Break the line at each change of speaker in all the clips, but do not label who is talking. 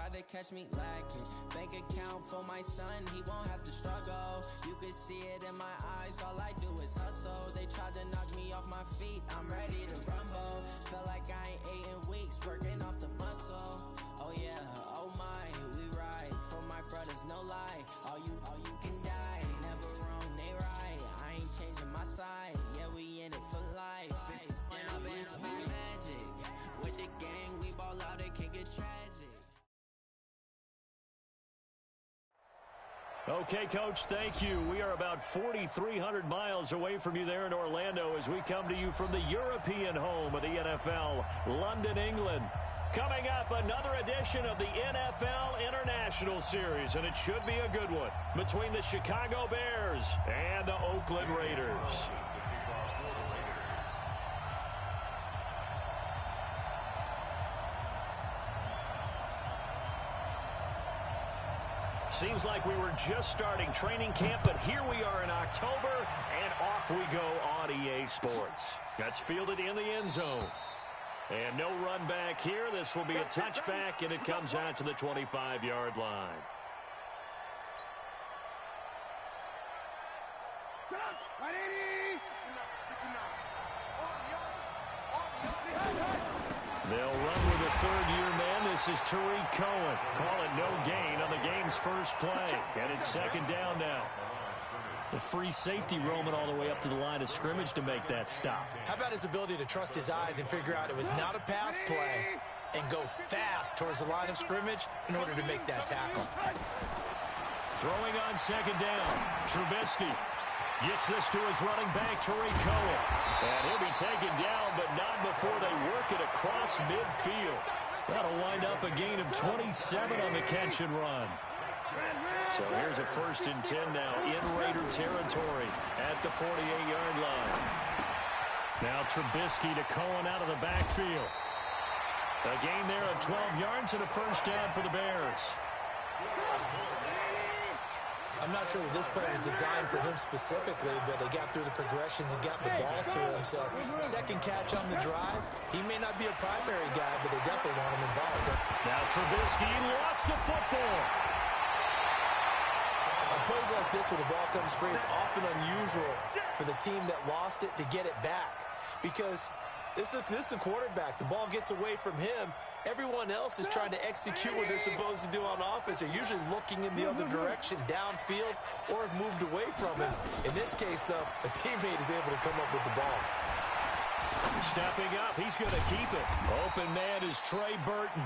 tried to catch me lacking. Bank account for my son, he won't have to struggle. You could see it in my eyes, all I do is hustle. They tried to knock me off my feet, I'm ready to rumble. Felt like I ain't ate in weeks, working off the muscle. Oh yeah, oh my, we ride for my brothers, no lie. All you can die, never wrong, they right. I ain't changing my side, yeah, we in it for life. Up it's magic. With the gang, we ball out, it can get tragic.
Okay, Coach, thank you. We are about 4,300 miles away from you there in Orlando as we come to you from the European home of the NFL, London, England. Coming up, another edition of the NFL International Series, and it should be a good one, between the Chicago Bears and the Oakland Raiders. Seems like we were just starting training camp, but here we are in October, and off we go on EA Sports. That's fielded in the end zone. And no run back here. This will be a touchback, and it comes out to the 25-yard line. They'll run with a third-year man. This is Tariq Cohen. Call it no gain on the game's first play. And it's second down now. The free safety roaming all the way up to the line of scrimmage to make that stop.
How about his ability to trust his eyes and figure out it was not a pass play and go fast towards the line of scrimmage in order to make that tackle.
Throwing on second down, Trubisky gets this to his running back, Tariq Cohen. And he'll be taken down, but not before they work it across midfield. That'll wind up a gain of 27 on the catch and run. So here's a 1st and 10 now in Raider territory at the 48-yard line. Now Trubisky to Cohen out of the backfield. A gain there of 12 yards and a first down for the Bears.
I'm not sure that this play was designed for him specifically, but they got through the progressions and got the ball to him. So second catch on the drive. He may not be a primary guy, but they definitely want him involved.
Now Trubisky lost the football.
On plays like this where the ball comes free, it's often unusual for the team that lost it to get it back. Because this is the quarterback. The ball gets away from him. Everyone else is trying to execute what they're supposed to do on offense. They're usually looking in the other direction, downfield, or have moved away from him. In this case, though, a teammate is able to come up with the ball.
Stepping up, he's going to keep it. Open man is Trey Burton.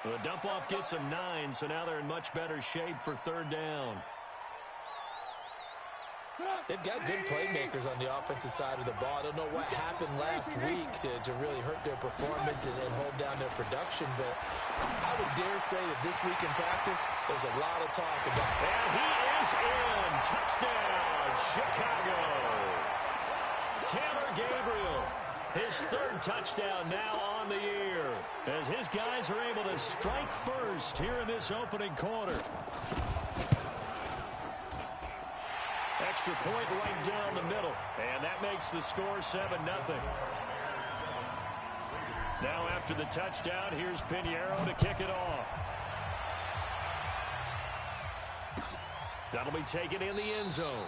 The dump-off gets him 9, so now they're in much better shape for third down.
They've got good playmakers on the offensive side of the ball. I don't know what happened last week to really hurt their performance and hold down their production, but I would dare say that this week in practice, there's a lot of talk about it.
And he is in. Touchdown, Chicago. Taylor Gabriel, his 3rd touchdown now on the year, as his guys are able to strike first here in this opening quarter. Extra point right down the middle, and that makes the score 7-0. Now after the touchdown, here's Pinheiro to kick it off. That'll be taken in the end zone.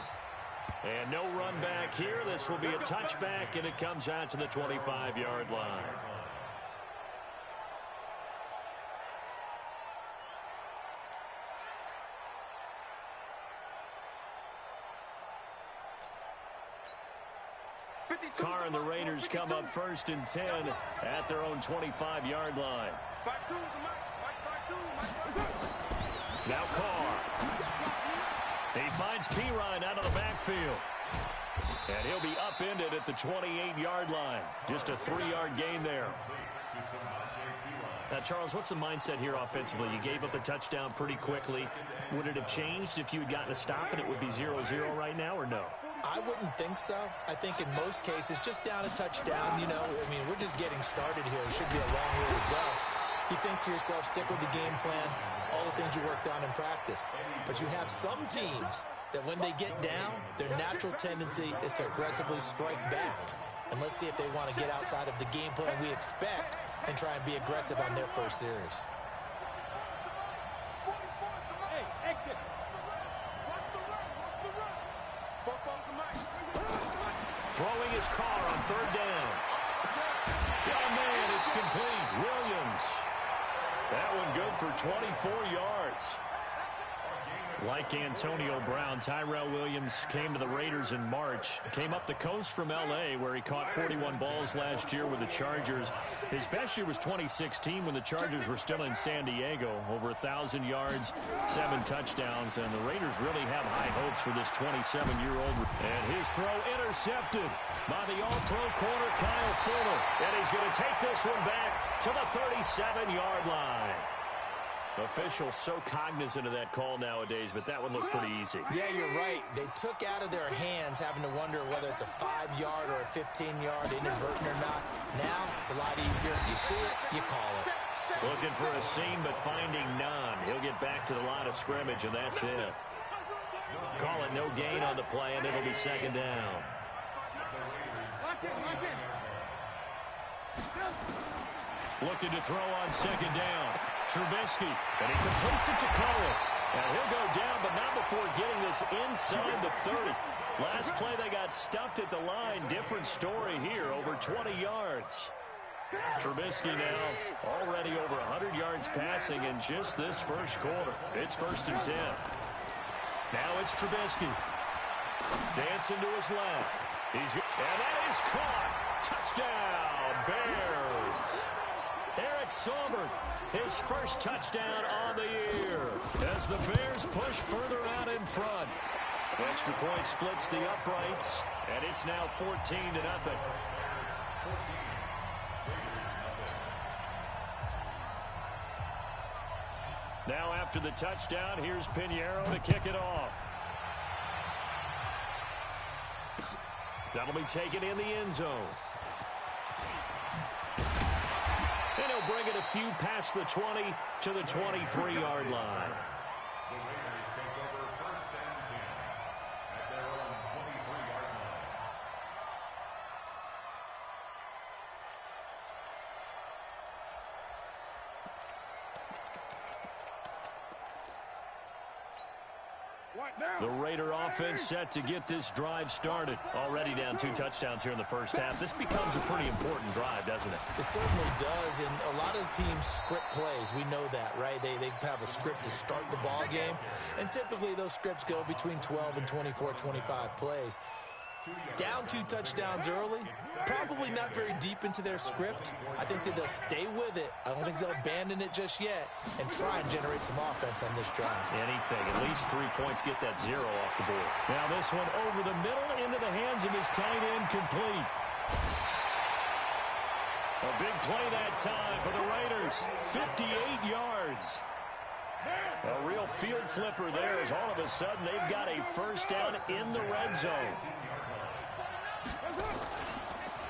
And no run back here. This will be a touchback, and it comes out to the 25-yard line. Carr and the Raiders come up 1st and 10 at their own 25-yard line. Now Carr. He finds Pirine out of the backfield. And he'll be upended at the 28-yard line. Just a 3-yard gain there. Now, Charles, what's the mindset here offensively? You gave up a touchdown pretty quickly. Would it have changed if you had gotten a stop and it would be 0-0 right now, or no?
I wouldn't think so. I think in most cases, just down a touchdown, you know, I mean, we're just getting started here. It should be a long way to go. You think to yourself, stick with the game plan, all the things you worked on in practice. But you have some teams that when they get down, their natural tendency is to aggressively strike back. And let's see if they want to get outside of the game plan we expect and try and be aggressive on their first series.
Throwing his car on third down. Oh, man, it's complete. Williams. That one good for 24 yards. Like Antonio Brown, Tyrell Williams came to the Raiders in March. Came up the coast from L.A., where he caught 41 balls last year with the Chargers. His best year was 2016 when the Chargers were still in San Diego. Over 1,000 yards, 7 touchdowns, and the Raiders really have high hopes for this 27-year-old. And his throw intercepted by the All-Pro corner, Kyle Fuller. And he's going to take this one back to the 37-yard line. Officials so cognizant of that call nowadays, but that one looked pretty easy.
Yeah, you're right. They took out of their hands having to wonder whether it's a 5-yard or a 15-yard, inadvertent or not. Now, it's a lot easier. You see it, you call it.
Looking for a seam, but finding none. He'll get back to the line of scrimmage, and that's it. Call it no gain on the play, and it'll be second down. Looking to throw on second down. Trubisky, and he completes it to Cohen. And he'll go down, but not before getting this inside the 30. Last play, they got stuffed at the line. Different story here, over 20 yards. Trubisky now already over 100 yards passing in just this first quarter. It's 1st and 10. Now it's Trubisky. Dancing to his left. And that is caught. Touchdown, Bears. Eric Saubert, his first touchdown on the year as the Bears push further out in front. Extra point splits the uprights, and it's now 14-0. Now after the touchdown, here's Pinheiro to kick it off. That'll be taken in the end zone. And he'll bring it a few past the 20 to the 23-yard line.
The Raiders take over 1st and 10 at their own 23-yard line.
The Raider offense set to get this drive started. Already down 2 touchdowns here in the first half. This becomes a pretty important drive, doesn't it?
It certainly does, and a lot of teams script plays. We know that, right? They have a script to start the ball game, and typically those scripts go between 12 and 24, 25 plays. Down 2 touchdowns early, probably not very deep into their script. I think that they'll stay with it. I don't think they'll abandon it just yet and try and generate some offense on this drive.
Anything. At least 3 points, get that 0 off the board. Now this one over the middle into the hands of his tight end, complete. A big play that time for the Raiders. 58 yards. A real field flipper there as all of a sudden they've got a first down in the red zone.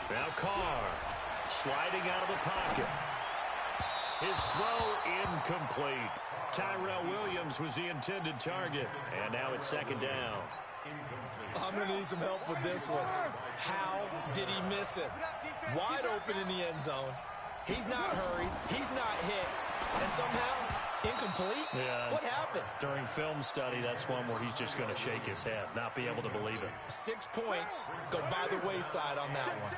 Now Carr sliding out of the pocket. His throw incomplete. Tyrell Williams was the intended target. And now it's second down.
I'm going to need some help with this one. How did he miss it? Wide open in the end zone. He's not hurried. He's not hit. And somehow, incomplete?
Yeah.
What happened?
During film study, that's one where he's just going to shake his head, not be able to believe it.
6 points go by the wayside on that one.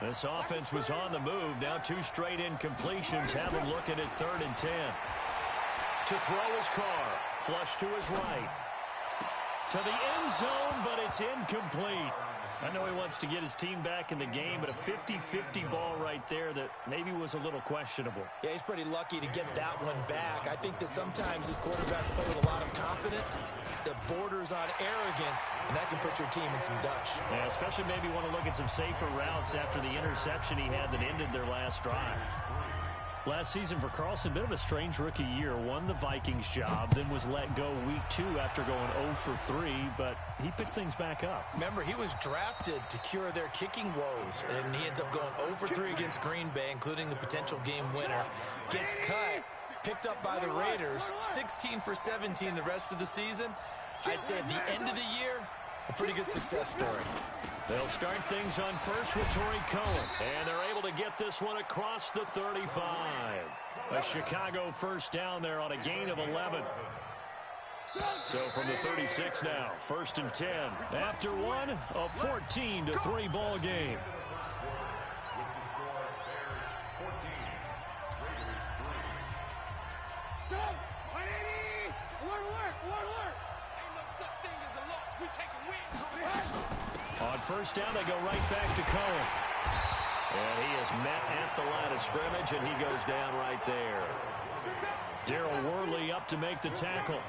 This offense was on the move. Now 2 straight incompletions have him looking at 3rd and 10. To throw his car. Flush to his right. To the end zone, but it's incomplete. I know he wants to get his team back in the game, but a 50-50 ball right there that maybe was a little questionable.
Yeah, he's pretty lucky to get that one back. I think that sometimes his quarterbacks play with a lot of confidence that borders on arrogance, and that can put your team in some Dutch.
Yeah, especially maybe want to look at some safer routes after the interception he had that ended their last drive. Last season for Carlson, bit of a strange rookie year. Won the Vikings job, then was let go week 2 after going 0 for 3, but he picked things back up.
Remember, he was drafted to cure their kicking woes, and he ends up going 0 for 3 against Green Bay, including the potential game winner. Gets cut, picked up by the Raiders, 16 for 17 the rest of the season. I'd say at the end of the year, a pretty good success story.
They'll start things on first with Torrey Cohen, and they're able to get this one across the 35. A Chicago first down there on a gain of 11. So from the 36 now, 1st and 10. After one, a 14-3 ball game. On 1st down, they go right back to Cohen. And he is met at the line of scrimmage, and he goes down right there. Darryl Worley up to make the tackle.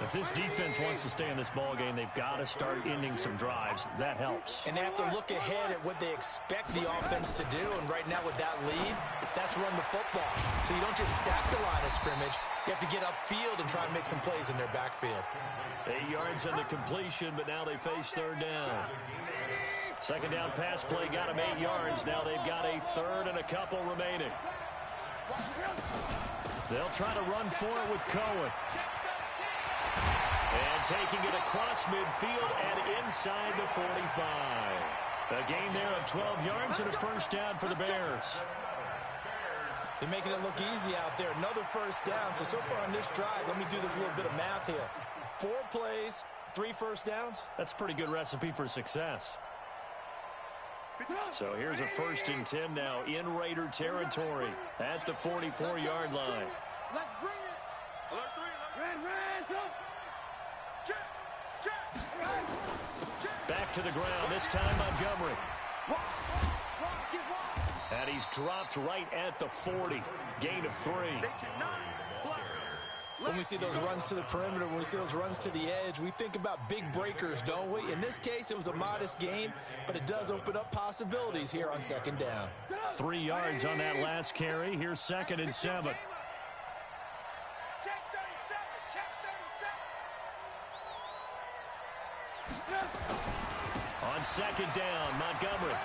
If this defense wants to stay in this ball game, they've got to start ending some drives. That helps.
And they have to look ahead at what they expect the offense to do. And right now with that lead, that's run the football. So you don't just stack the line of scrimmage. You have to get upfield and try and make some plays in their backfield.
8 yards on the completion, but now they face 3rd down. 2nd down pass play got them 8 yards. Now they've got a 3rd and a couple remaining. They'll try to run for it with Cohen. And taking it across midfield and inside the 45. A gain there of 12 yards and a 1st down for the Bears.
They're making it look easy out there. Another 1st down. So far on this drive, let me do this little bit of math here. 4 plays, 3 1st downs.
That's a pretty good recipe for success. So here's a 1st and 10 now in Raider territory at the 44-yard line.
Let's bring it. Alert 3.
Back to the ground, this time Montgomery. And he's dropped right at the 40. Gain of 3.
When we see those runs to the perimeter, when we see those runs to the edge, we think about big breakers, don't we? In this case, it was a modest gain, but it does open up possibilities here on 2nd down.
3 yards on that last carry. Here's 2nd and 7. On 2nd down, Montgomery.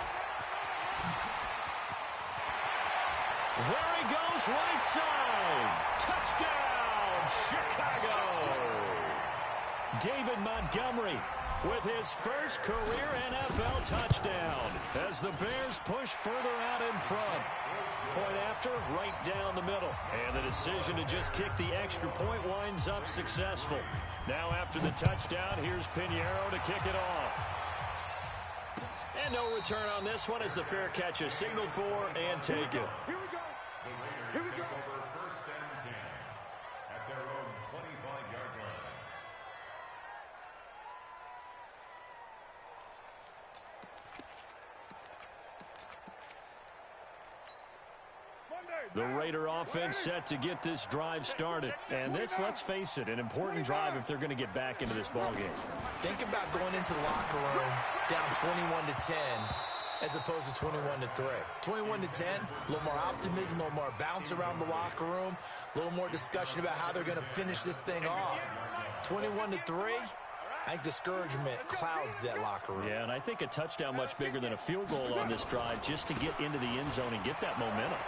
There he goes, right side. Touchdown, Chicago. David Montgomery with his first career NFL touchdown as the Bears push further out in front. Point after, right down the middle. And the decision to just kick the extra point winds up successful. Now after the touchdown, here's Pinheiro to kick it off. And no return on this one as the fair catch is signaled for and taken.
Here we go. Here we go.
Over 1st and 10 at their own 25-yard line.
The Raider offense set to get this drive started. And this, let's face it, an important drive if they're going to get back into this ballgame.
Think about going into the locker room down 21-10 as opposed to 21-3. 21-10, a little more optimism, a little more bounce around the locker room, a little more discussion about how they're going to finish this thing off. 21-3, I think discouragement clouds that locker room.
Yeah, and I think a touchdown much bigger than a field goal on this drive just to get into the end zone and get that momentum.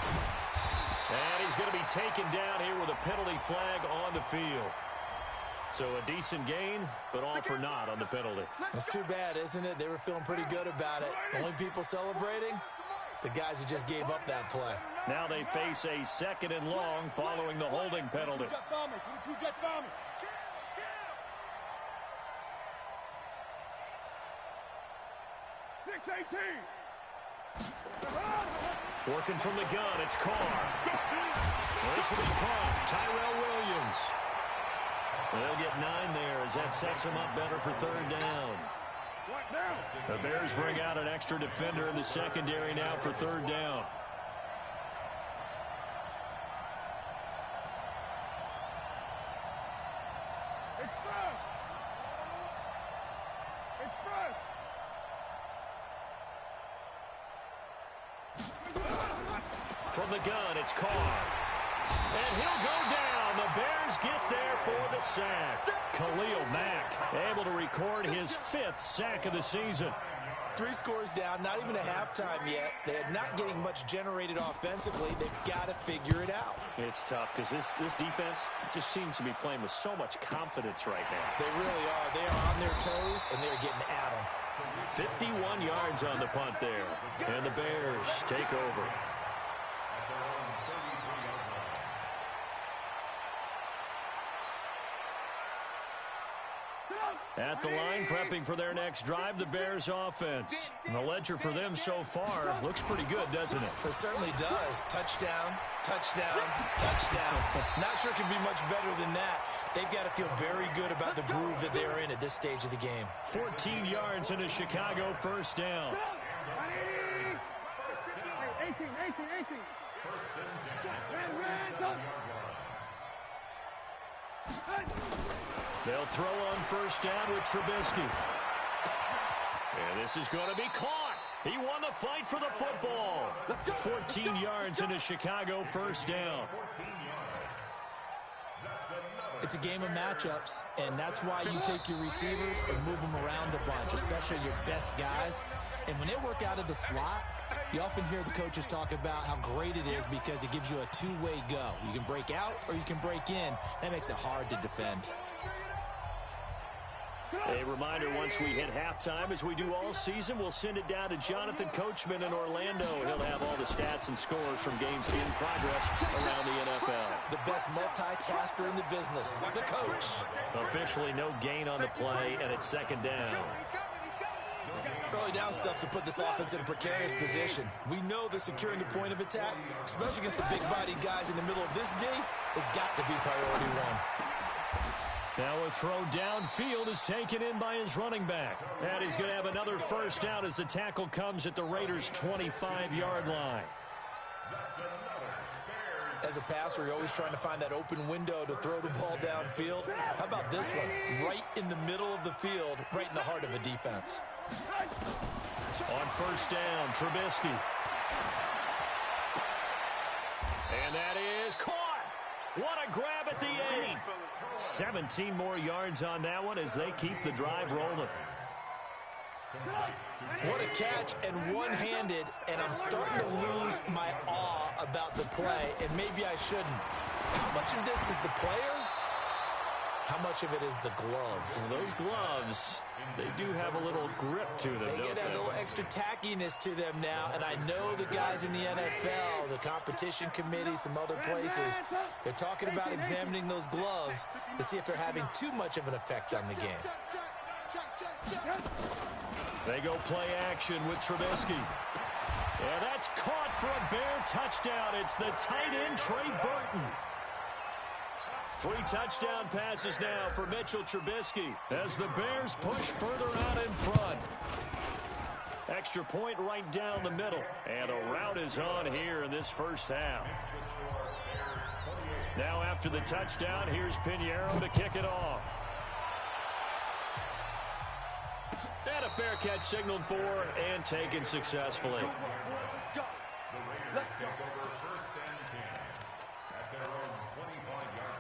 And he's going to be taken down here with a penalty flag on the field. So a decent gain, but all for naught on the penalty.
It's too bad, isn't it? They were feeling pretty good about it. Only people celebrating, the guys who just gave up that play.
Now they face a 2nd and long following the holding penalty.
6-18.
Working from the gun, it's Carr. This will be caught. Tyrell Williams. They'll get 9 there as that sets them up better for 3rd down. The Bears bring out an extra defender in the secondary now for 3rd down. From the gun, it's Carr. And he'll go down. The Bears get there for the sack. Khalil Mack able to record his 5th sack of the season.
3 scores down, not even a halftime yet. They're not getting much generated offensively. They've got to figure it out.
It's tough because this defense just seems to be playing with so much confidence right now.
They really are. They are on their toes, and they're getting at them.
51 yards on the punt there. And the Bears take over. At the line, prepping for their next drive, the Bears offense. And the ledger for them so far looks pretty good, doesn't it?
It certainly does. Touchdown, touchdown, touchdown. Not sure it can be much better than that. They've got to feel very good about the groove that they're in at this stage of the game.
14 yards into Chicago, first down.
18.
They'll throw on first down with Trubisky. And this is going to be caught. He won the fight for the football. 14 yards into Chicago, first down.
It's a game of matchups, and that's why you take your receivers and move them around a bunch, especially your best guys. And when they work out of the slot, you often hear the coaches talk about how great it is because it gives you a two-way go. You can break out or you can break in. That makes it hard to defend.
A reminder, once we hit halftime, as we do all season, we'll send it down to Jonathan Coachman in Orlando. He'll have all the stats and scores from games in progress around the NFL.
The best multitasker in the business, the coach.
Officially no gain on the play, and it's second down.
Early down stuff to put this offense in a precarious position. We know that securing the point of attack, especially against the big-bodied guys in the middle of this D, has got to be priority one.
Now a throw downfield is taken in by his running back. And he's going to have another first down as the tackle comes at the Raiders' 25-yard line.
As a passer, you're always trying to find that open window to throw the ball downfield. How about this one? Right in the middle of the field, right in the heart of a defense.
On first down, Trubisky. And that is caught. What a grab at the 8. 17 more yards on that one as they keep the drive rolling.
What a catch, and one-handed, and I'm starting to lose my awe about the play, and maybe I shouldn't. How much of this is the player? How much of it is the glove?
Well, those gloves, they do have a little grip to them,
They
don't
get that little extra tackiness to them now, and I know the guys in the NFL, the competition committee, some other places, they're talking about examining those gloves to see if they're having too much of an effect on the game.
They go play action with Trubisky. And that's caught for a Bear touchdown. It's the tight end, Trey Burton. 3 touchdown passes now for Mitchell Trubisky as the Bears push further out in front. Extra point right down the middle. And a rout is on here in this first half. Now after the touchdown, here's Pinheiro to kick it off. And a fair catch signaled for and taken successfully.
Let's go. First and 10 at their own 25-yard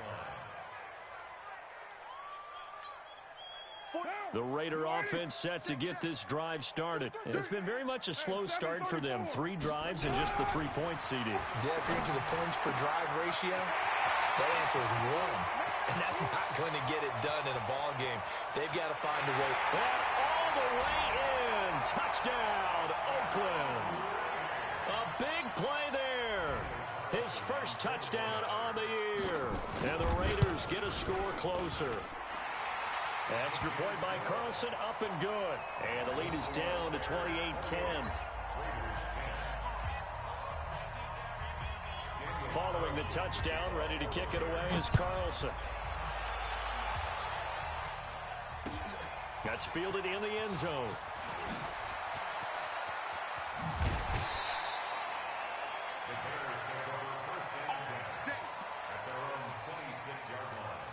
line.
The Raider offense set to get this drive started. And it's been very much a slow start for them. 3 drives and just the 3 points, CD.
Yeah, if you're into the points per drive ratio, that answer is 1. And that's not going to get it done in a ball game. They've got to find a way.
And all the way in. Touchdown, Oakland. A big play there. His first touchdown on the year. And the Raiders get a score closer. Extra point by Carlson, up and good. And the lead is down to 28-10. Following the touchdown, ready to kick it away is Carlson. That's fielded in the end zone.
The Bears take over first and 10 at their own 26-yard line.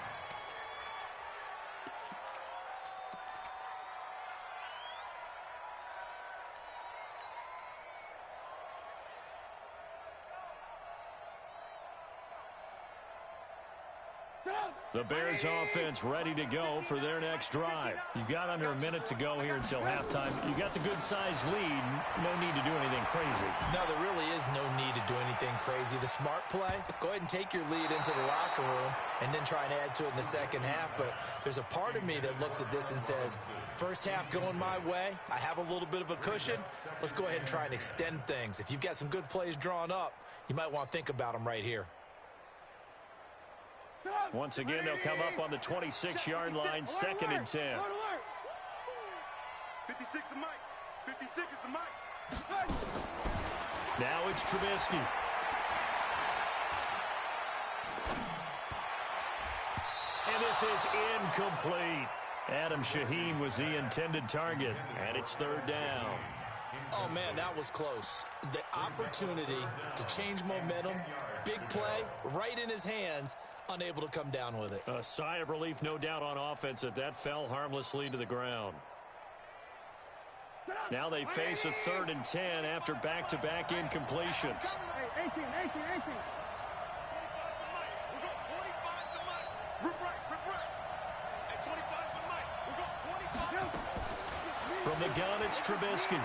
The Bears offense ready to go for their next drive. You've got under a minute to go here until halftime. You got the good-sized lead. No need to do anything crazy.
No, there really is no need to do anything crazy. The smart play, go ahead and take your lead into the locker room and then try and add to it in the second half. But there's a part of me that looks at this and says, first half going my way. I have a little bit of a cushion. Let's go ahead and try and extend things. If you've got some good plays drawn up, you might want to think about them right here.
Once again, they'll come up on the 26-yard line, 2nd and 10.
56 is Mike. 56 is the Mike.
Now it's Trubisky. And this is incomplete. Adam Shaheen was the intended target, and it's third down.
Oh, man, that was close. The opportunity to change momentum, big play, right in his hands, unable to come down with it.
A sigh of relief, no doubt, on offense that fell harmlessly to the ground. Now they face a 3rd and 10 after back-to-back incompletions.
18.
From the gun, it's Trubisky.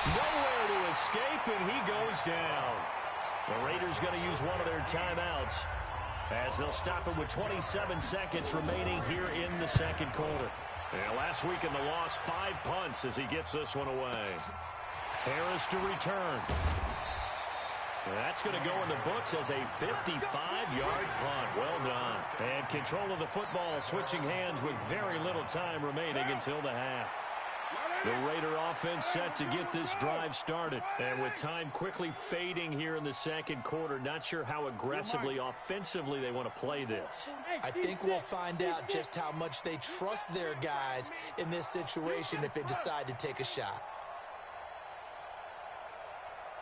Nowhere to escape, and he goes down. The Raiders going to use one of their timeouts as they'll stop it with 27 seconds remaining here in the second quarter. And last week in the loss, 5 punts as he gets this one away. Harris to return. That's going to go in the books as a 55-yard punt. Well done. And control of the football switching hands with very little time remaining until the half. The Raider offense set to get this drive started. And with time quickly fading here in the second quarter, not sure how aggressively, offensively they want to play this.
I think we'll find out just how much they trust their guys in this situation if they decide to take a shot.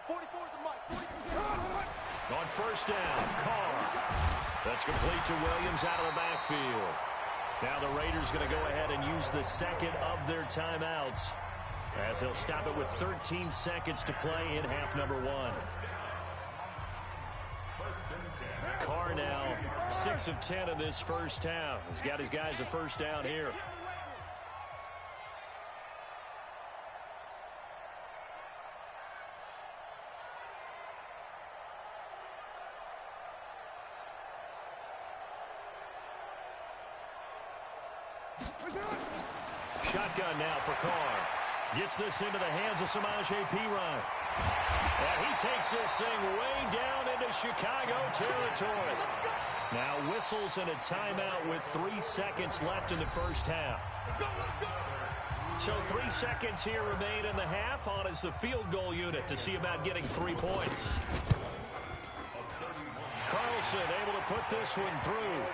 44 is the Mike. 44.
On first down, Carr. That's complete to Williams out of the backfield. Now the Raiders going to go ahead and use the second of their timeouts as they'll stop it with 13 seconds to play in half number 1. Carr now 6 of 10 in this first half. He's got his guys a first down here. Shotgun now for Carr. Gets this into the hands of Samaje Perine. And he takes this thing way down into Chicago territory. Now whistles and a timeout with 3 seconds left in the first half. So 3 seconds here remain in the half. On is the field goal unit to see about getting 3 points. Carlson able to put this one through.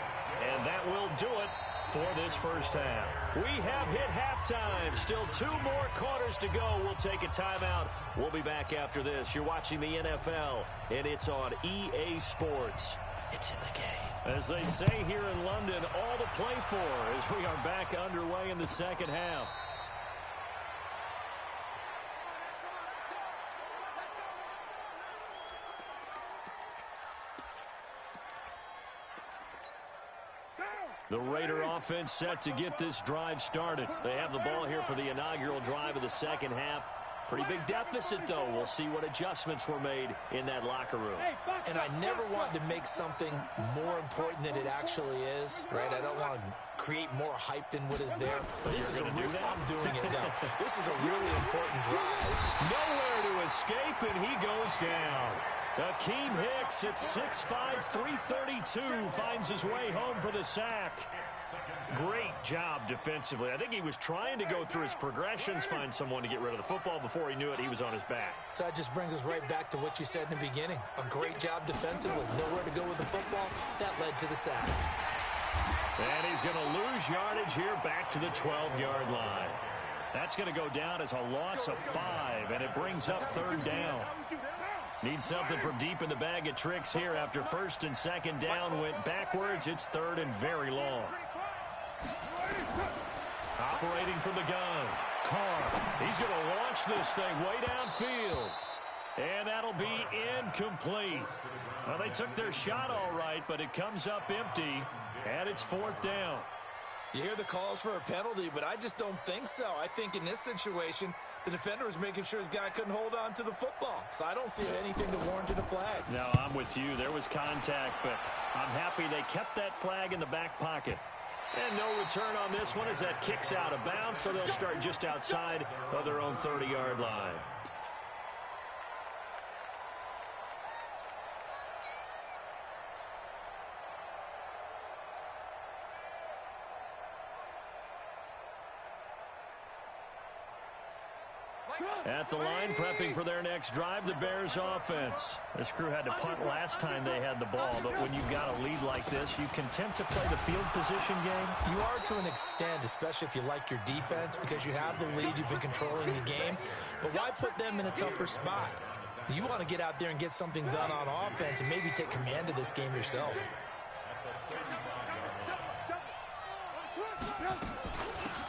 And that will do it for this first half. We have hit halftime. Still 2 more quarters to go. We'll take a timeout. We'll be back after this. You're watching the NFL, and it's on EA Sports. It's in the game. As they say here in London, all to play for as we are back underway in the second half. The Raider offense set to get this drive started. They have the ball here for the inaugural drive of the second half. Pretty big deficit, though. We'll see what adjustments were made in that locker room.
And I never want to make something more important than it actually is, right? I don't want to create more hype than what is there. This is I'm doing it now. This is a really important drive.
Nowhere to escape, and he goes down. Akeem Hicks at 6'5", 332 finds his way home for the sack. Great job defensively. I think he was trying to go through his progressions, find someone to get rid of the football. Before he knew it, he was on his back.
So that just brings us right back to what you said in the beginning. A great job defensively. Nowhere to go with the football. That led to the sack.
And he's going to lose yardage here back to the 12-yard line. That's going to go down as a loss of 5, and it brings up third down. Need something from deep in the bag of tricks here after first and second down went backwards. It's third and very long. Operating from the gun, Carr. He's going to launch this thing way downfield. And that'll be incomplete. Well, they took their shot all right, but it comes up empty, and it's fourth down.
You hear the calls for a penalty, but I just don't think so. I think in this situation, the defender was making sure his guy couldn't hold on to the football. So I don't see anything to warrant a flag.
No, I'm with you. There was contact, but I'm happy they kept that flag in the back pocket. And no return on this one as that kicks out of bounds, so they'll start just outside of their own 30-yard line. At the line, prepping for their next drive, the Bears offense. This crew had to punt last time they had the ball, but when you've got a lead like this, you can tempt to play the field position game.
You are to an extent, especially if you like your defense, because you have the lead, you've been controlling the game. But why put them in a tougher spot? You want to get out there and get something done on offense and maybe take command of this game yourself.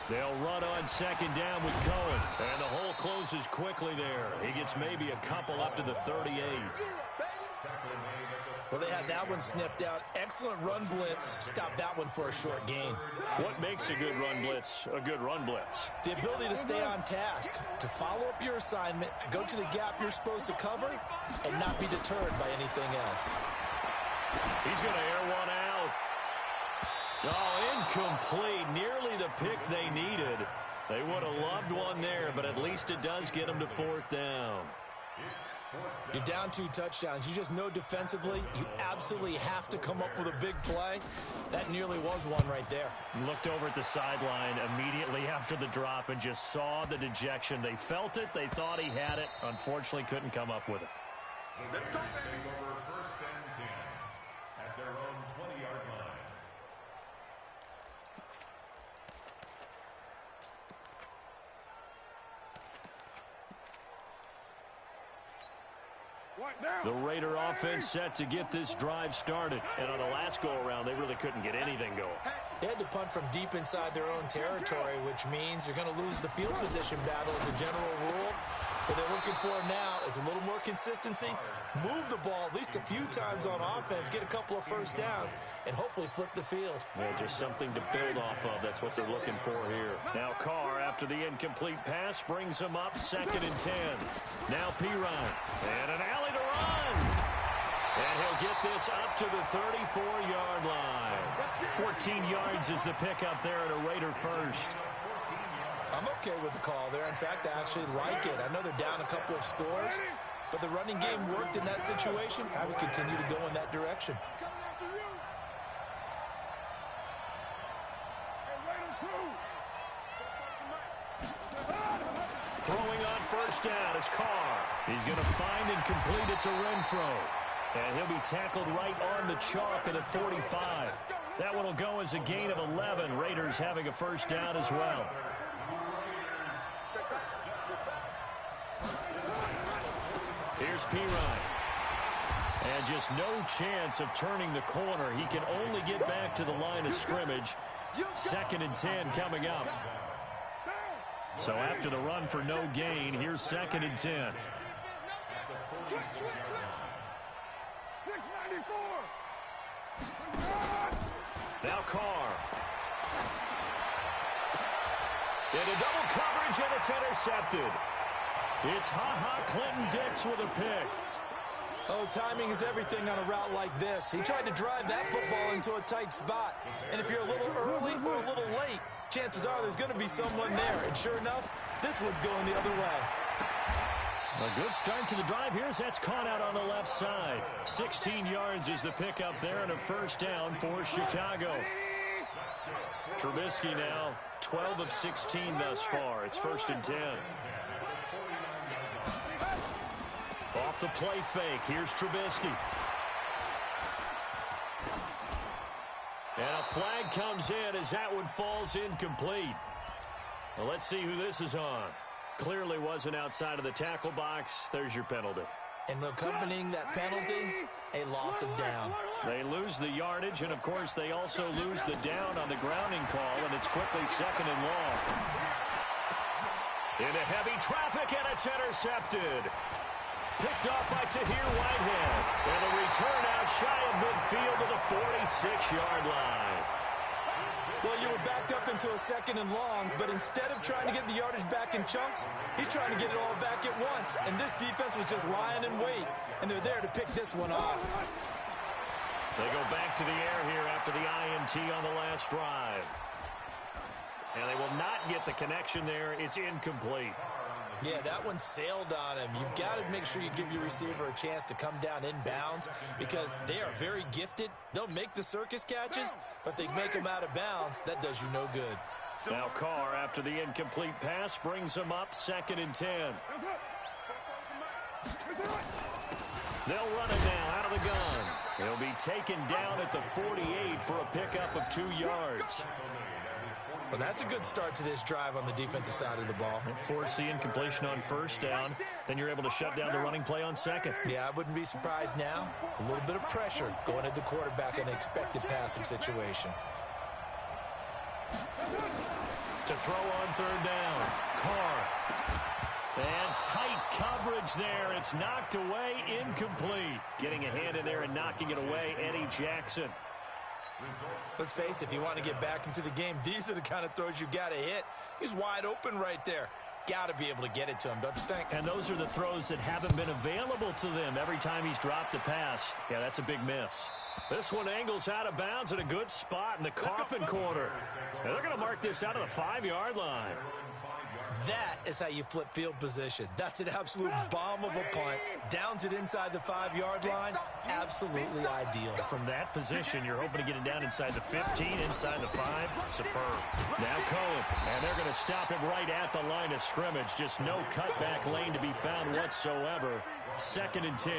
They'll run on second down with Cohen. And the hole closes quickly there. He gets maybe a couple up to the 38.
Well, they had that one sniffed out. Excellent run blitz. Stop that one for a short gain.
What makes a good run blitz a good run blitz?
The ability to stay on task, to follow up your assignment, go to the gap you're supposed to cover, and not be deterred by anything else.
He's going to air one out. Oh, incomplete. Nearly the pick they needed. They would have loved one there, but at least it does get them to fourth down.
You're down 2 touchdowns. You just know defensively you absolutely have to come up with a big play. That nearly was one right there.
Looked over at the sideline immediately after the drop and just saw the dejection. They felt it. They thought he had it. Unfortunately, couldn't come up with it.
Take over first and 10 at their own 20-yard line.
The Raider offense set to get this drive started. And on the last go-around, they really couldn't get anything going.
They had to punt from deep inside their own territory, which means you're going to lose the field position battle as a general rule. What they're looking for now is a little more consistency, move the ball at least a few times on offense, get a couple of first downs, and hopefully flip the field.
Yeah, just something to build off of. That's what they're looking for here. Now Carr, after the incomplete pass, brings him up 2nd and 10. Now Pirine, and an alley to run. And he'll get this up to the 34-yard line. 14 yards is the pickup there at a Raider first.
I'm okay with the call there. In fact, I actually like it. I know they're down a couple of scores, but the running game worked in that situation. I would continue to go in that direction.
Throwing on first down is Carr. He's going to find and complete it to Renfro. And he'll be tackled right on the chalk at the 45. That one will go as a gain of 11. Raiders having a first down as well. Here's Pirine. And just no chance of turning the corner. He can only get back to the line of scrimmage. 2nd and 10 coming up. So after the run for no gain, here's 2nd and 10. Now Carr. Into double coverage, and it's intercepted. It's Clinton-Dix with a pick.
Oh, timing is everything on a route like this. He tried to drive that football into a tight spot. And if you're a little early or a little late, chances are there's going to be someone there. And sure enough, this one's going the other way.
A good start to the drive here as that's caught out on the left side. 16 yards is the pickup there and a first down for Chicago. Trubisky now 12 of 16 thus far. It's 1st and 10. Off the play fake. Here's Trubisky. And a flag comes in as that one falls incomplete. Well, let's see who this is on. Clearly wasn't outside of the tackle box. There's your penalty.
And accompanying that penalty, a loss of down.
They lose the yardage, and, of course, they also lose the down on the grounding call, and it's quickly 2nd and long. Into heavy traffic, and it's intercepted. Picked off by Tahir Whitehead. And a return out shy of midfield to the 46-yard line.
Well, you were backed up into a 2nd and long, but instead of trying to get the yardage back in chunks, he's trying to get it all back at once. And this defense was just lying in wait, and they're there to pick this one off.
They go back to the air here after the INT on the last drive. And they will not get the connection there. It's incomplete.
Yeah, that one sailed on him. You've got to make sure you give your receiver a chance to come down inbounds because they are very gifted. They'll make the circus catches, but they make them out of bounds. That does you no good.
Now Carr, after the incomplete pass, brings him up 2nd and 10. They'll run it now out of the gun. He'll be taken down at the 48 for a pickup of 2 yards.
Well, that's a good start to this drive on the defensive side of the ball.
Force the incompletion on 1st down. Then you're able to shut down the running play on 2nd.
Yeah, I wouldn't be surprised now. A little bit of pressure going at the quarterback in an expected passing situation.
To throw on 3rd down. Carr. And tight coverage there. It's knocked away, incomplete. Getting a hand in there and knocking it away, Eddie Jackson.
Let's face it, if you want to get back into the game, these are the kind of throws you got to hit. He's wide open right there. Got to be able to get it to him, don't you think?
And those are the throws that haven't been available to them every time he's dropped a pass. Yeah, that's a big miss. This one angles out of bounds at a good spot in the coffin corner. And they're going to mark this out of the 5-yard line.
That is how you flip field position. That's an absolute bomb of a punt. Downs it inside the 5-yard line. Absolutely ideal.
From that position, you're hoping to get it down inside the 15, inside the 5. Superb. Now Cohen, and they're going to stop him right at the line of scrimmage. Just no cutback lane to be found whatsoever. 2nd and 10.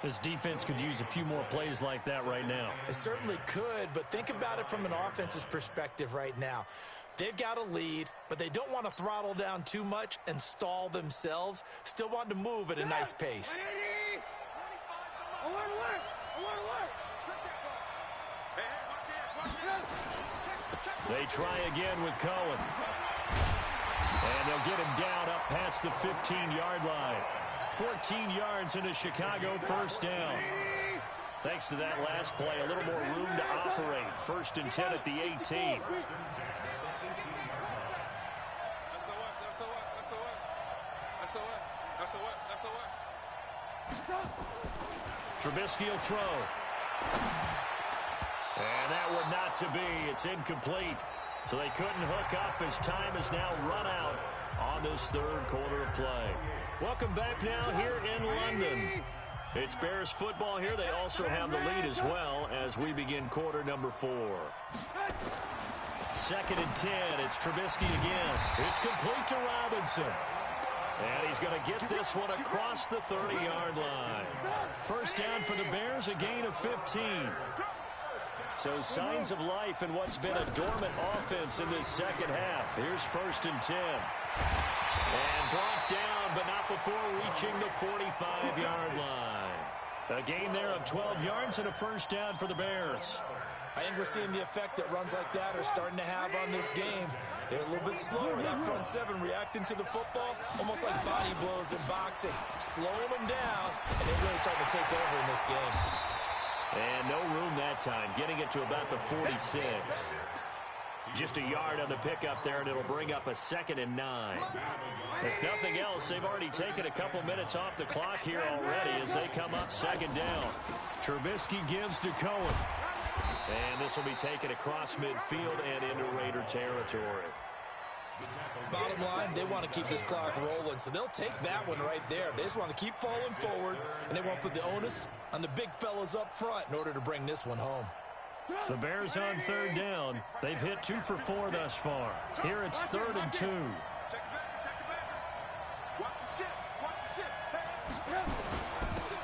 This defense could use a few more plays like that right now.
It certainly could, but think about it from an offense's perspective right now. They've got a lead, but they don't want to throttle down too much and stall themselves. Still want to move at a nice pace.
They try again with Cohen. And they'll get him down up past the 15-yard line. 14 yards in a Chicago 1st down. Thanks to that last play, a little more room to operate. 1st and 10 at the 18. Trubisky will throw. And that would not to be. It's incomplete. So they couldn't hook up as time is now run out on this 3rd quarter of play. Welcome back now here in London. It's Bears football here. They also have the lead as well as we begin quarter number 4. 2nd and 10. It's Trubisky again. It's complete to Robinson. And he's going to get this one across the 30-yard line. 1st down for the Bears, a gain of 15. So signs of life in what's been a dormant offense in this 2nd half. Here's 1st and 10. And brought down, but not before reaching the 45-yard line. A gain there of 12 yards and a 1st down for the Bears.
I think we're seeing the effect that runs like that are starting to have on this game. They're a little bit slower. That front 7 reacting to the football, almost like body blows in boxing. Slowing them down, and they're really starting to take over in this game.
And no room that time, getting it to about the 46. Just a yard on the pickup there, and it'll bring up a 2nd and 9. If nothing else, they've already taken a couple minutes off the clock here already as they come up 2nd down. Trubisky gives to Cohen. And this will be taken across midfield and into Raider territory.
Bottom line, they want to keep this clock rolling, so they'll take that one right there. They just want to keep falling forward, and they want to put the onus on the big fellas up front in order to bring this one home.
The Bears on 3rd down. They've hit 2 for 4 thus far. Here it's 3rd and 2.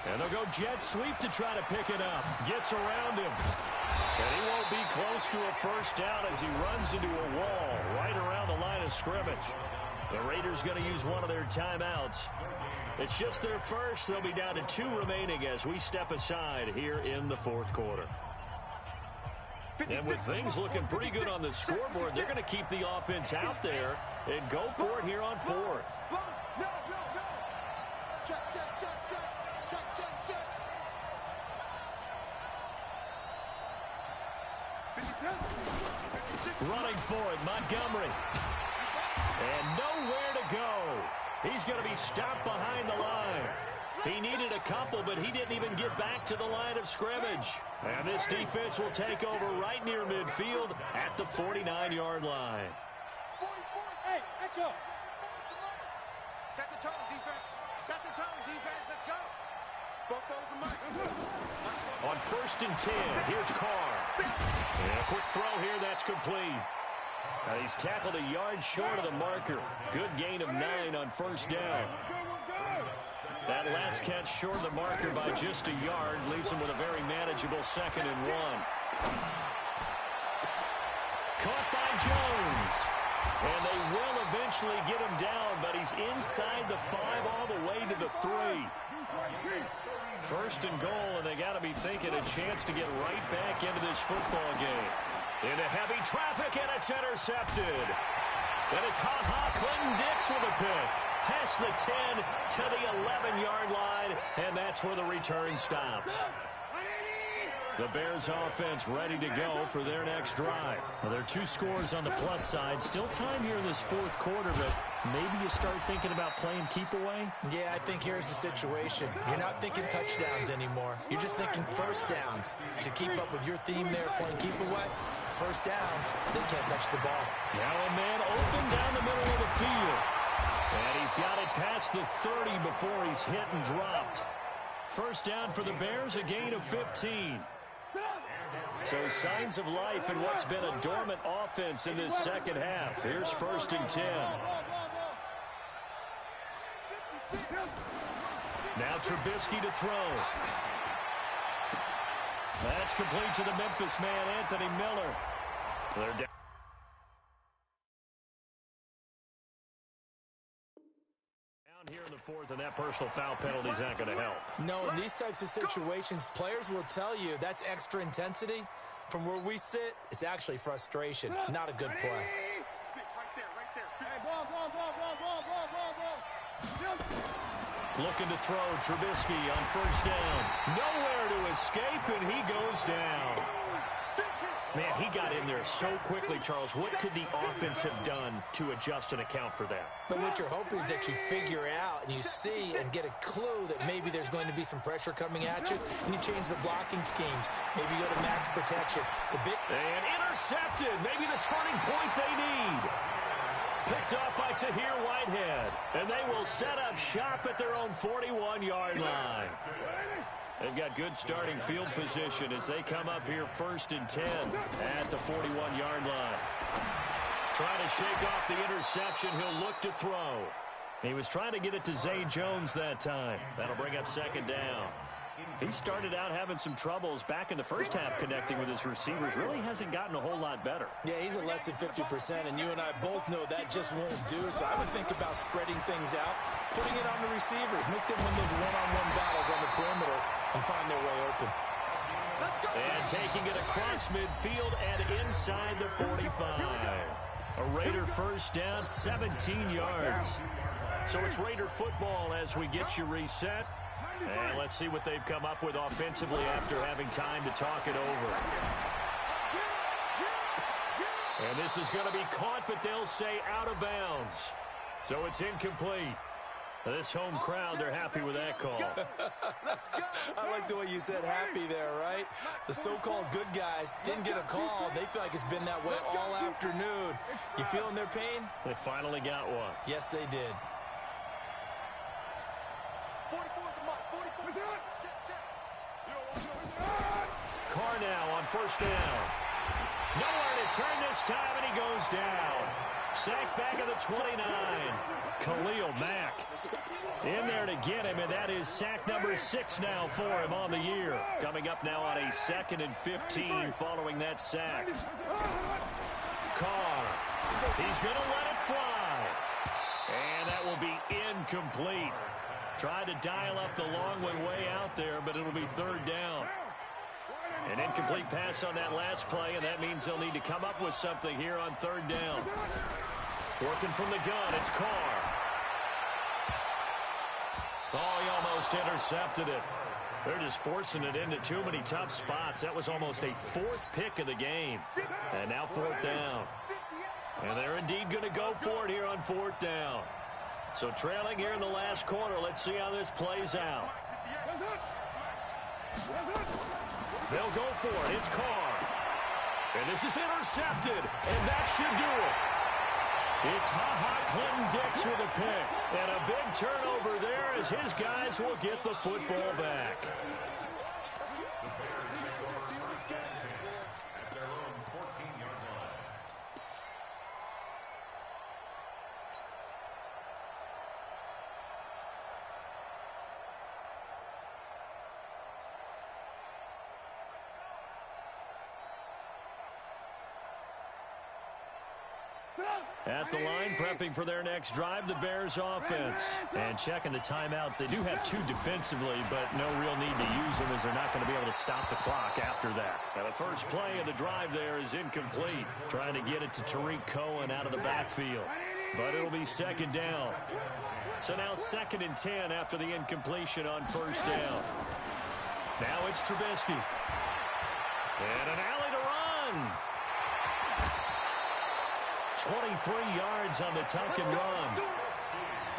And they'll go jet sweep to try to pick it up. Gets around him. And he won't be close to a 1st down as he runs into a wall right around the line of scrimmage. The Raiders going to use one of their timeouts. It's just their first. They'll be down to 2 remaining as we step aside here in the 4th quarter. And with things looking pretty good on the scoreboard, they're going to keep the offense out there and go for it here on 4th. Running for it, Montgomery. And nowhere to go. He's going to be stopped behind the line. He needed a couple, but he didn't even get back to the line of scrimmage. And this defense will take over right near midfield at the 49-yard line.
Hey, echo. Set the tone, defense. Set the tone, defense. Let's go.
On 1st and 10, here's Carr. And a quick throw here, that's complete. He's tackled a yard short of the marker. Good gain of 9 on first down. That last catch short of the marker by just a yard leaves him with a very manageable 2nd and 1. Caught by Jones. And they will eventually get him down, but he's inside the 5 all the way to the 3. 1st and goal, and they got to be thinking a chance to get right back into this football game. Into heavy traffic, and it's intercepted. Then it's Clinton Dix with a pick. Past the 10 to the 11-yard line, and that's where the return stops. The Bears offense ready to go for their next drive. Well, there are 2 scores on the plus side. Still time here in this 4th quarter, but maybe you start thinking about playing keep away?
Yeah, I think here's the situation. You're not thinking touchdowns anymore. You're just thinking first downs. To keep up with your theme there, playing keep away, first downs, they can't touch the ball.
Now a man open down the middle of the field. And he's got it past the 30 before he's hit and dropped. First down for the Bears, a gain of 15. So signs of life in what's been a dormant offense in this 2nd half. Here's 1st and 10. Now Trubisky to throw. That's complete to the Memphis man, Anthony Miller. They're down. Here in the 4th, and that personal foul penalty is not going to help.
No, in these types of situations, players will tell you that's extra intensity. From where we sit, it's actually frustration, not a good play.
Looking to throw, Trubisky on first down. Nowhere to escape, and he goes down. Man, he got in there so quickly, Charles. What could the offense have done to adjust and account for that?
But what you're hoping is that you figure out and you see and get a clue that maybe there's going to be some pressure coming at you, and you change the blocking schemes. Maybe you go to max protection.
And intercepted. Maybe the turning point they need. Picked off by Tahir Whitehead. And they will set up shop at their own 41-yard line. They've got good starting field position as they come up here 1st and 10 at the 41-yard line. Trying to shake off the interception. He'll look to throw. He was trying to get it to Zay Jones that time. That'll bring up 2nd down. He started out having some troubles back in the first half connecting with his receivers. Really hasn't gotten a whole lot better.
Yeah, he's at less than 50%, and you and I both know that just won't do. So I would think about spreading things out, putting it on the receivers, make them win those one-on-one battles on the perimeter and find their way open.
And taking it across midfield and inside the 45. A Raider first down, 17 yards. So it's Raider football as we get you reset. And let's see what they've come up with offensively after having time to talk it over. And this is going to be caught, but they'll say out of bounds. So it's incomplete. This home crowd, they're happy with that call.
I like the way you said happy there, right? The so-called good guys didn't get a call. They feel like it's been that way all afternoon. You feeling their pain?
They finally got one.
Yes, they did.
Carr now on first down. Nowhere to turn this time, and he goes down. Sacked back at the 29. Khalil Mack in there to get him, and that is sack number 6 now for him on the year. Coming up now on a 2nd and 15 following that sack. Carr, he's going to let it fly. And that will be incomplete. Tried to dial up the long way out there, but it'll be 3rd down. An incomplete pass on that last play, and that means they'll need to come up with something here on 3rd down. Working from the gun, it's Carr. Oh, he almost intercepted it. They're just forcing it into too many tough spots. That was almost a 4th pick of the game. And now 4th down. And they're indeed going to go for it here on 4th down. So trailing here in the last quarter. Let's see how this plays out. They'll go for it. It's Carr. And this is intercepted. And that should do it. It's Clinton Dix with a pick. And a big turnover there as his guys will get the football back. At the line, prepping for their next drive, the Bears offense. And checking the timeouts. They do have 2 defensively, but no real need to use them as they're not going to be able to stop the clock after that. Now, the first play of the drive there is incomplete. Trying to get it to Tariq Cohen out of the backfield. But it'll be second down. So now 2nd and 10 after the incompletion on first down. Now it's Trubisky. And an alley to run. 23 yards on the tuck and run.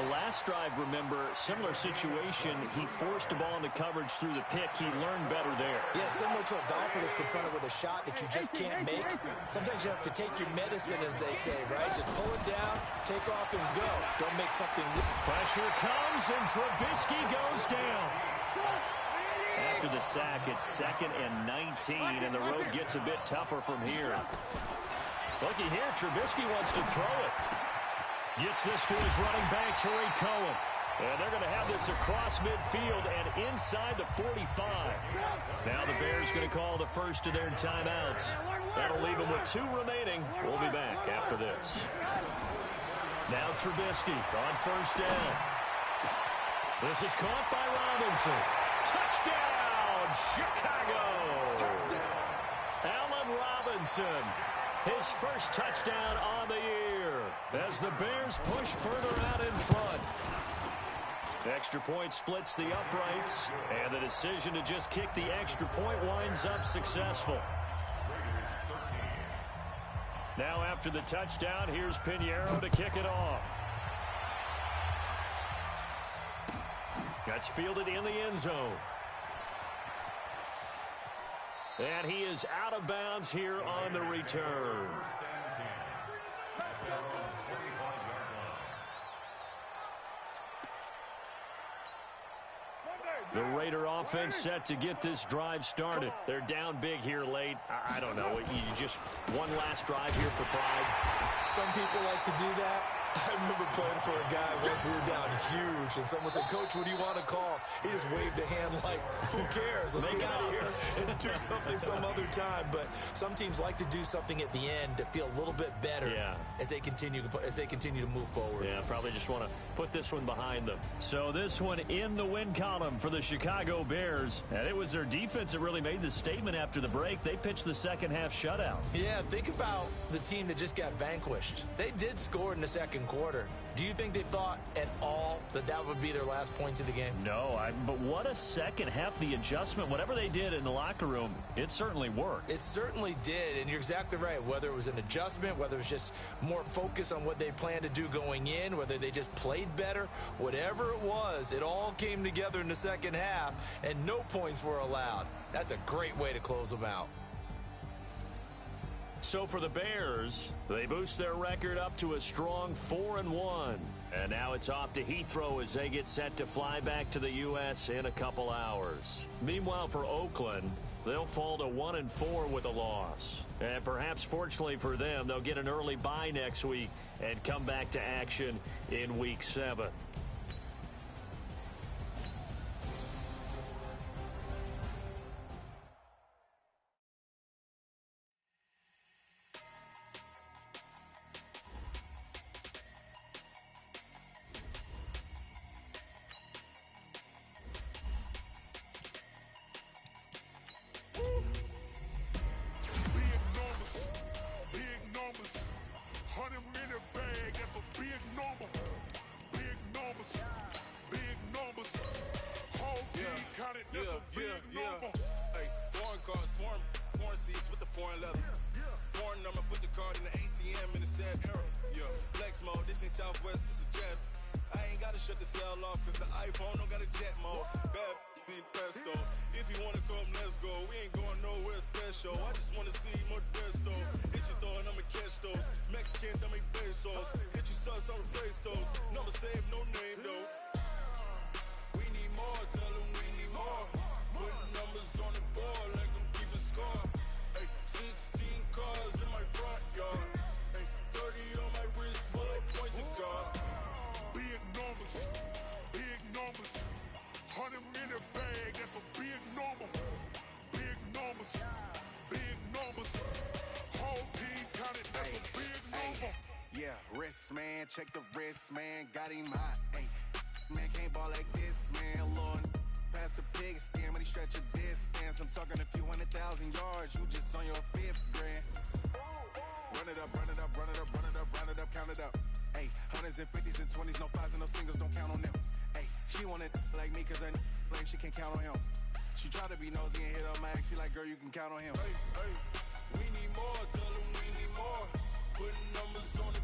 The last drive, remember, similar situation. He forced the ball into coverage through the pick. He learned better there.
Yeah, similar to a golfer that's confronted with a shot that you just can't make. Sometimes you have to take your medicine, as they say, right? Just pull it down, take off, and go. Don't make something.
Pressure comes, and Trubisky goes down. After the sack, it's 2nd and 19, and the road gets a bit tougher from here. Looky here, Trubisky wants to throw it. Gets this to his running back, Tariq Cohen. And they're going to have this across midfield and inside the 45. Now the Bears going to call the first of their timeouts. That'll leave them with 2 remaining. We'll be back after this. Now Trubisky on first down. This is caught by Robinson. Touchdown, Chicago! Allen Robinson. His first touchdown on the year as the Bears push further out in front. Extra point splits the uprights, and the decision to just kick the extra point winds up successful. Now after the touchdown, here's Pinheiro to kick it off. That's fielded in the end zone. And he is out of bounds here on the return. The Raider offense set to get this drive started. They're down big here late. I don't know. You just one last drive here for pride.
Some people like to do that. I remember playing for a guy once. We were down huge, and someone said, "Coach, what do you want to call?" He just waved a hand like, "Who cares? Let's get out of here and do something some other time." But some teams like to do something at the end to feel a little bit better as they continue to move forward.
Yeah, probably just want to put this one behind them. So this one in the win column for the Chicago Bears, and it was their defense that really made the statement after the break. They pitched the second half shutout.
Yeah, think about the team that just got vanquished. They did score in the second quarter. Do you think they thought at all that that would be their last points of the game?
No, but what a second half. The adjustment, whatever they did in the locker room, it certainly worked.
It certainly did, and you're exactly right. Whether it was an adjustment, whether it was just more focus on what they planned to do going in, whether they just played better, whatever it was, it all came together in the second half, and no points were allowed. That's a great way to close them out.
So for the Bears, they boost their record up to a strong 4-1. And now it's off to Heathrow as they get set to fly back to the U.S. in a couple hours. Meanwhile, for Oakland, they'll fall to 1-4 with a loss. And perhaps fortunately for them, they'll get an early bye next week and come back to action in Week 7.
Yeah, wrist, man, check the wrist, man, got him hot. Ay, man, can't ball like this, man, Lord. Past the pig skin when he stretch a distance. I'm talking a few 100,000 yards, you just on your 5th grand. Run it up, run it up, run it up, run it up, run it up, count it up. Ay, hundreds and 50s and 20s, no 5s and no singles, don't count on them. Ay, she want it like me cause her lame, she can't count on him. She try to be nosy and hit up my ex, she like, girl, you can count on him.
Hey, hey, we need more, tell them we need more. Putting numbers on